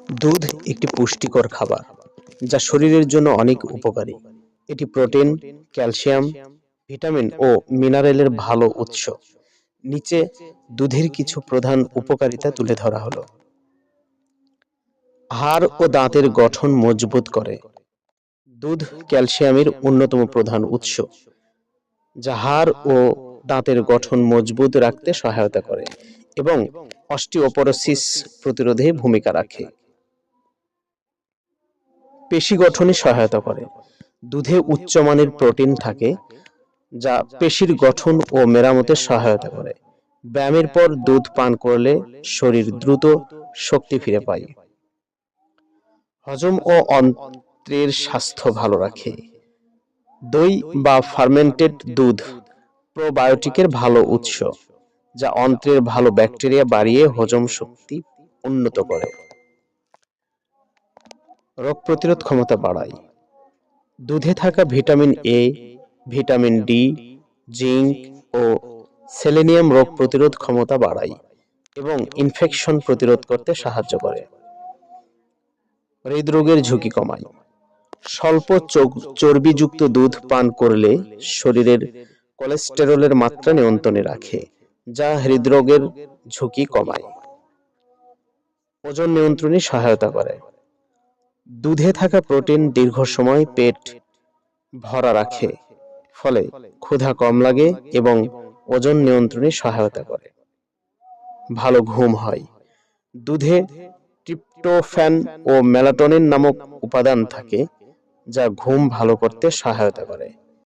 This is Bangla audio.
দুধ একটি পুষ্টিকর খাবার যা শরীরের জন্য অনেক উপকারী। এটি প্রোটিন, ক্যালসিয়াম, ভিটামিন ও মিনারেলের ভালো উৎস। নিচে দুধের কিছু প্রধান উপকারিতা তুলে ধরা হলো। হাড় ও দাঁতের গঠন মজবুত করে। দুধ ক্যালসিয়ামের অন্যতম প্রধান উৎস, যা হাড় ও দাঁতের গঠন মজবুত রাখতে সহায়তা করে এবং অস্টিওপরোসিস প্রতিরোধে ভূমিকা রাখে। পেশি গঠনে সহায়তা করে। দুধে উচ্চমানের প্রোটিন থাকে যা পেশির গঠন ও মেরামতে সহায়তা করে। ব্যায়ামের পর দুধ পান করলে শরীর দ্রুত শক্তি ফিরে পায়। হজম ও অন্ত্রের স্বাস্থ্য ভালো রাখে। দই বা ফার্মেন্টেড দুধ প্রোবায়োটিকের ভালো উৎস, যা অন্ত্রের ভালো ব্যাকটেরিয়া বাড়িয়ে হজম শক্তি উন্নত করে। রোগ প্রতিরোধ ক্ষমতা বাড়ায়। দুধে থাকা vitamin A, vitamin D, zinc ও সেলেনিয়াম রোগ প্রতিরোধ ক্ষমতা বাড়ায় এবং ইনফেকশন প্রতিরোধ করতে সাহায্য করে। হৃদরোগের ঝুঁকি কমায়। স্বল্প চর্বিযুক্ত দুধ পান করলে শরীরের কোলেস্টেরলের মাত্রা নিয়ন্ত্রণে রাখে, যা হৃদরোগের ঝুঁকি কমায়। ওজন নিয়ন্ত্রণে সহায়তা করে। দুধে থাকা প্রোটিন দীর্ঘ সময় পেট ভরা রাখে, ফলে ক্ষুধা কম লাগে এবং ওজন নিয়ন্ত্রণে সহায়তা করে। ভালো ঘুম হয়। দুধে ট্রিপ্টোফ্যান ও মেলাটোনিন নামক উপাদান থাকে, যা ঘুম ভালো করতে সহায়তা করে।